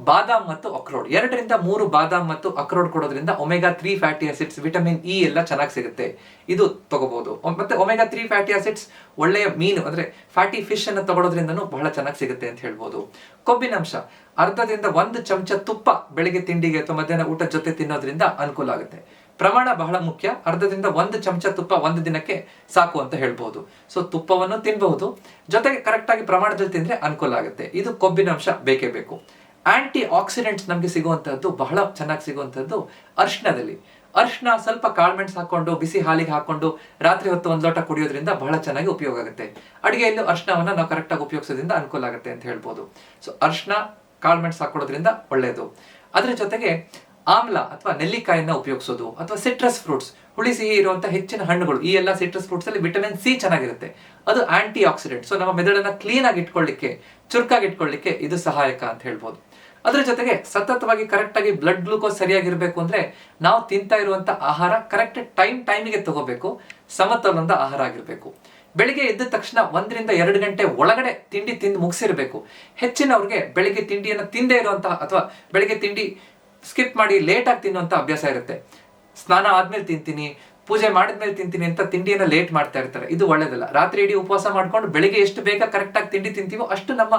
ಬಾದಾಮ್ ಮತ್ತು ಅಕ್ರೋಡ್, 2 ರಿಂದ 3 ಬಾದಾಮ್ ಮತ್ತು ಅಕ್ರೋಡ್ ಕೊಡೋದ್ರಿಂದ omega 3 fatty acids, vitamin E ಎಲ್ಲ ಚೆನ್ನಾಗಿ ಸಿಗುತ್ತೆ. ಇದು ತಗೋಬಹುದು. ಮತ್ತೆ ಒಮೆಗಾ 3 ಫ್ಯಾಟಿ ಆಸಿಡ್ಸ್ ಒಳ್ಳೆಯ ಮೀನು ಅಂದ್ರೆ ಫ್ಯಾಟಿ ಫಿಶ್ ಅನ್ನು ತಗೊಳ್ಳೋದ್ರಿಂದನೂ ಬಹಳ ಚೆನ್ನಾಗಿ ಸಿಗುತ್ತೆ ಅಂತ ಹೇಳ್ಬೋದು. ಕೊಬ್ಬಿನಂಶ 1/2 ಚಮಚ ತುಪ್ಪ ಬೆಳಿಗ್ಗೆ ತಿಂಡಿಗೆ ಅಥವಾ ಮಧ್ಯಾಹ್ನ ಊಟದ ಜೊತೆ ತಿನ್ನೋದ್ರಿಂದ ಅನುಕೂಲ ಆಗುತ್ತೆ. ಪ್ರಮಾಣ ಬಹಳ ಮುಖ್ಯ. 1/2 ಚಮಚ ತುಪ್ಪ ಒಂದು ದಿನಕ್ಕೆ ಸಾಕು ಅಂತ ಹೇಳ್ಬಹುದು. ಸೊ ತುಪ್ಪವನ್ನು ತಿನ್ಬಹುದು, ಜೊತೆಗೆ ಕರೆಕ್ಟ್ ಆಗಿ ಪ್ರಮಾಣದಲ್ಲಿ ತಿಂದ್ರೆ ಅನುಕೂಲ ಆಗುತ್ತೆ. ಇದು ಕೊಬ್ಬಿನಂಶ ಬೇಕೇ ಬೇಕು. ಆಂಟಿ ಆಕ್ಸಿಡೆಂಟ್ಸ್ ನಮ್ಗೆ ಸಿಗುವಂತಹದ್ದು, ಬಹಳ ಚೆನ್ನಾಗಿ ಸಿಗುವಂತಹದ್ದು ಅರಿಶಿಣದಲ್ಲಿ. ಅರಿಶಿಣ ಸ್ವಲ್ಪ ಕಾಳ್ಮೆಣ್ಸ್ ಹಾಕೊಂಡು ಬಿಸಿ ಹಾಲಿಗೆ ಹಾಕೊಂಡು ರಾತ್ರಿ ಹೊತ್ತು 1 ಲೋಟ ಕುಡಿಯೋದ್ರಿಂದ ಬಹಳ ಚೆನ್ನಾಗಿ ಉಪಯೋಗ ಆಗುತ್ತೆ. ಅಡಿಗೆಯಲ್ಲೂ ಅರಿಶಿಣವನ್ನ ನಾವು ಕರೆಕ್ಟ್ ಆಗಿ ಉಪಯೋಗಿಸೋದ್ರಿಂದ ಅನುಕೂಲ ಆಗುತ್ತೆ ಅಂತ ಹೇಳ್ಬೋದು. ಸೊ ಅರಿಶಿಣ, ಕಾಳ್ಮೆಣ್ಸ್ ಹಾಕೊಳ್ಳೋದ್ರಿಂದ ಒಳ್ಳೆಯದು. ಅದ್ರ ಜೊತೆಗೆ ಆಮ್ಲ ಅಥವಾ ನೆಲ್ಲಿಕಾಯಿನ ಉಪಯೋಗಿಸೋದು, ಅಥವಾ ಸಿಟ್ರಸ್ ಫ್ರೂಟ್ಸ್, ಹುಳಿ ಸಿಹಿ ಇರುವಂತಹ ಹೆಚ್ಚಿನ ಹಣ್ಣುಗಳು, ಈ ಎಲ್ಲ ಸಿಟ್ರಸ್ ಫ್ರೂಟ್ಸ್ ಅಲ್ಲಿ ವಿಟಮಿನ್ ಸಿ ಚೆನ್ನಾಗಿರುತ್ತೆ. ಅದು ಆಂಟಿ ಆಕ್ಸಿಡೆಂಟ್. ಸೊ ನಮ್ಮ ಮೆದುಳನ್ನ ಕ್ಲೀನ್ ಆಗಿ ಇಟ್ಕೊಳ್ಳಿಕ್ಕೆ, ಚುರುಕಾಗಿ ಇಟ್ಕೊಳ್ಳಿಕ್ಕೆ ಇದು ಸಹಾಯಕ ಅಂತ ಹೇಳ್ಬೋದು. ಅದ್ರ ಜೊತೆಗೆ ಸತತವಾಗಿ ಕರೆಕ್ಟ್ ಆಗಿ ಬ್ಲಡ್ ಗ್ಲೂಕೋಸ್ ಸರಿಯಾಗಿರ್ಬೇಕು ಅಂದ್ರೆ ನಾವು ತಿಂತಾ ಇರುವಂತ ಆಹಾರ ಕರೆಕ್ಟ್ ಟೈಮಿಗೆ ತಗೋಬೇಕು, ಸಮತೋಲನದ ಆಹಾರ ಆಗಿರ್ಬೇಕು. ಬೆಳಿಗ್ಗೆ ಎದ್ದ ತಕ್ಷಣ 1 ರಿಂದ 2 ಗಂಟೆ ಒಳಗಡೆ ತಿಂಡಿ ತಿಂದು ಮುಗಿಸಿರ್ಬೇಕು. ಹೆಚ್ಚಿನವ್ರಿಗೆ ಬೆಳಿಗ್ಗೆ ತಿಂಡಿಯನ್ನು ತಿಂದೇ ಇರುವಂತಹ ಅಥವಾ ಬೆಳಿಗ್ಗೆ ತಿಂಡಿ ಸ್ಕಿಪ್ ಮಾಡಿ ಲೇಟ್ ಆಗಿ ತಿನ್ನುವಂತ ಅಭ್ಯಾಸ ಇರುತ್ತೆ. ಸ್ನಾನ ಆದ್ಮೇಲೆ ತಿಂತೀನಿ, ಪೂಜೆ ಮಾಡಿದ್ಮೇಲೆ ತಿಂತೀನಿ ಅಂತ ತಿಂಡಿಯನ್ನ ಲೇಟ್ ಮಾಡ್ತಾ ಇರ್ತಾರೆ. ಇದು ಒಳ್ಳೇದಲ್ಲ. ರಾತ್ರಿ ಇಡೀ ಉಪವಾಸ ಮಾಡ್ಕೊಂಡು ಬೆಳಿಗ್ಗೆ ಎಷ್ಟು ಬೇಗ ಕರೆಕ್ಟ್ ಆಗಿ ತಿಂಡಿ ತಿಂತೀವೋ ಅಷ್ಟು ನಮ್ಮ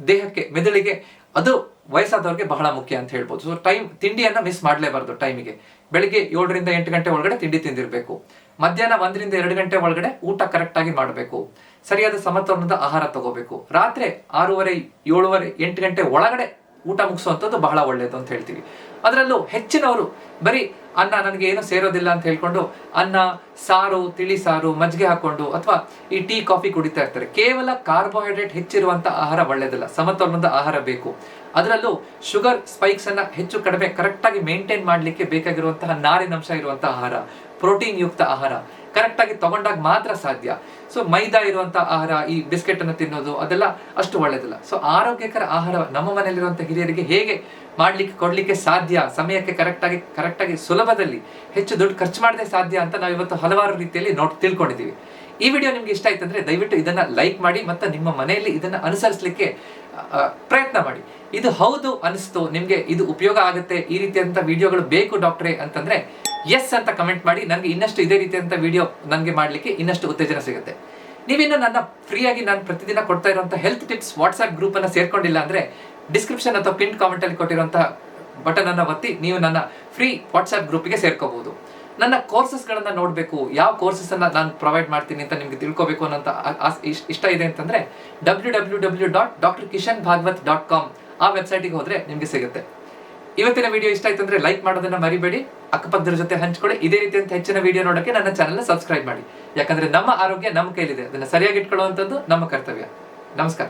ದೇಹಕ್ಕೆ, ಮೆದುಳಿಗೆ, ಅದು ವಯಸ್ಸಾದವ್ರಿಗೆ ಬಹಳ ಮುಖ್ಯ ಅಂತ ಹೇಳ್ಬೋದು. ಸೊ ತಿಂಡಿಯನ್ನ ಮಿಸ್ ಮಾಡಲೇಬಾರ್ದು. ಟೈಮಿಗೆ ಬೆಳಿಗ್ಗೆ 7 ರಿಂದ 8 ಗಂಟೆ ಒಳಗಡೆ ತಿಂಡಿ ತಿಂದಿರ್ಬೇಕು. ಮಧ್ಯಾಹ್ನ 1 ರಿಂದ 2 ಗಂಟೆ ಒಳಗಡೆ ಊಟ ಕರೆಕ್ಟ್ ಆಗಿ ಮಾಡಬೇಕು. ಸರಿಯಾದ ಸಮತೋಲನದ ಆಹಾರ ತಗೋಬೇಕು. ರಾತ್ರಿ 6:30, 7:30, 8 ಗಂಟೆ ಒಳಗಡೆ ಊಟ ಮುಗಿಸುವಂಥದ್ದು ಬಹಳ ಒಳ್ಳೆಯದು ಅಂತ ಹೇಳ್ತೀವಿ. ಅದರಲ್ಲೂ ಹೆಚ್ಚಿನವರು ಬರೀ ಅನ್ನ ನನಗೆ ಏನೋ ಸೇರೋದಿಲ್ಲ ಅಂತ ಹೇಳ್ಕೊಂಡು ಅನ್ನ, ಸಾರು, ತಿಳಿ ಸಾರು, ಮಜ್ಜಿಗೆ ಹಾಕೊಂಡು ಅಥವಾ ಈ ಟೀ ಕಾಫಿ ಕುಡಿತಾ ಇರ್ತಾರೆ. ಕೇವಲ ಕಾರ್ಬೋಹೈಡ್ರೇಟ್ ಹೆಚ್ಚಿರುವಂತ ಆಹಾರ ಒಳ್ಳೆಯದಲ್ಲ. ಸಮತೋಲನದ ಆಹಾರ ಬೇಕು. ಅದರಲ್ಲೂ ಶುಗರ್ ಸ್ಪೈಕ್ಸ್ ಅನ್ನ ಹೆಚ್ಚು ಕಡಿಮೆ ಕರೆಕ್ಟ್ ಆಗಿ ಮೇಂಟೈನ್ ಮಾಡ್ಲಿಕ್ಕೆ ಬೇಕಾಗಿರುವಂತಹ ನಾರಿನಂಶ ಇರುವಂತಹ ಆಹಾರ, ಪ್ರೋಟೀನ್ ಯುಕ್ತ ಆಹಾರ ಕರೆಕ್ಟ್ ಆಗಿ ತಗೊಂಡಾಗ ಮಾತ್ರ ಸಾಧ್ಯ. ಸೊ ಮೈದಾ ಇರುವಂತಹ ಆಹಾರ, ಈ ಬಿಸ್ಕೆಟ್ ಅನ್ನು ತಿನ್ನೋದು ಅದೆಲ್ಲ ಅಷ್ಟು ಒಳ್ಳೆಯದಿಲ್ಲ. ಸೊ ಆರೋಗ್ಯಕರ ಆಹಾರ ನಮ್ಮ ಮನೆಯಲ್ಲಿರುವಂತಹ ಹಿರಿಯರಿಗೆ ಹೇಗೆ ಕೊಡ್ಲಿಕ್ಕೆ ಸಾಧ್ಯ, ಸಮಯಕ್ಕೆ ಕರೆಕ್ಟ್ ಆಗಿ ಸುಲಭದಲ್ಲಿ ಹೆಚ್ಚು ದುಡ್ಡು ಖರ್ಚು ಮಾಡದೆ ಸಾಧ್ಯ ಅಂತ ನಾವು ಇವತ್ತು ಹಲವಾರು ರೀತಿಯಲ್ಲಿ ತಿಳ್ಕೊಂಡಿದ್ದೀವಿ. ಈ ವಿಡಿಯೋ ನಿಮ್ಗೆ ಇಷ್ಟ ಆಯ್ತು ಅಂದ್ರೆ ದಯವಿಟ್ಟು ಇದನ್ನ ಲೈಕ್ ಮಾಡಿ ಮತ್ತೆ ನಿಮ್ಮ ಮನೆಯಲ್ಲಿ ಇದನ್ನ ಅನುಸರಿಸಲಿಕ್ಕೆ ಪ್ರಯತ್ನ ಮಾಡಿ. ಇದು ಹೌದು ಅನಿಸ್ತು, ನಿಮ್ಗೆ ಇದು ಉಪಯೋಗ ಆಗುತ್ತೆ, ಈ ರೀತಿಯಾದಂತಹ ವಿಡಿಯೋಗಳು ಬೇಕು ಡಾಕ್ಟ್ರೇ ಅಂತಂದ್ರೆ ಎಸ್ ಅಂತ ಕಮೆಂಟ್ ಮಾಡಿ. ನನಗೆ ಇನ್ನಷ್ಟು ಇದೇ ರೀತಿಯಾದಂಥ ವಿಡಿಯೋ ನನಗೆ ಮಾಡಲಿಕ್ಕೆ ಇನ್ನಷ್ಟು ಉತ್ತೇಜನ ಸಿಗುತ್ತೆ. ನೀವಿನ್ನು ನನ್ನ ಫ್ರೀಯಾಗಿ ನಾನು ಪ್ರತಿದಿನ ಕೊಡ್ತಾ ಇರುವಂತಹ ಹೆಲ್ತ್ ಟಿಪ್ಸ್ ವಾಟ್ಸ್ಆಪ್ ಗ್ರೂಪ್ ಅನ್ನ ಸೇರ್ಕೊಂಡಿಲ್ಲ ಅಂದ್ರೆ ಡಿಸ್ಕ್ರಿಪ್ಷನ್ ಅಥವಾ ಪಿನ್ ಕಾಮೆಂಟ್ ಅಲ್ಲಿ ಕೊಟ್ಟಿರುವಂತಹ ಬಟನ್ ಅನ್ನ ಒತ್ತಿ ನೀವು ನನ್ನ ಫ್ರೀ ವಾಟ್ಸ್ಆಪ್ ಗ್ರೂಪ್ಗೆ ಸೇರ್ಕೋಬಹುದು. ನನ್ನ ಕೋರ್ಸಸ್ಗಳನ್ನ ನೋಡಬೇಕು, ಯಾವ ಕೋರ್ಸಸ್ ಅನ್ನ ನಾನು ಪ್ರೊವೈಡ್ ಮಾಡ್ತೀನಿ ಅಂತ ನಿಮ್ಗೆ ತಿಳ್ಕೊಬೇಕು ಅನ್ನೋಂಥ ಇಷ್ಟ ಇದೆ ಅಂತಂದ್ರೆ www.drkishanbhagwat.com ಆ ವೆಬ್ಸೈಟಿಗೆ ಹೋದ್ರೆ ನಿಮ್ಗೆ ಸಿಗುತ್ತೆ. ಇವತ್ತಿನ ವಿಡಿಯೋ ಇಷ್ಟ ಆಯ್ತು ಅಂದ್ರೆ ಲೈಕ್ ಮಾಡೋದನ್ನ ಮರಿಬೇಡಿ, ಅಕ್ಕಪಕ್ಕದರ ಜೊತೆ ಹಂಚ್ಕೊಳ್ಳಿ. ಇದೇ ರೀತಿಯಂತ ಹೆಚ್ಚಿನ ವಿಡಿಯೋ ನೋಡಕ್ಕೆ ನನ್ನ ಚಾನೆಲ್ ಸಬ್ಸ್ಕ್ರೈಬ್ ಮಾಡಿ. ಯಾಕಂದ್ರೆ ನಮ್ಮ ಆರೋಗ್ಯ ನಮ್ಮ ಕೈಲಿದೆ, ಅದನ್ನ ಸರಿಯಾಗಿ ಇಟ್ಕೊಳ್ಳುವಂಥದ್ದು ನಮ್ಮ ಕರ್ತವ್ಯ. ನಮಸ್ಕಾರ.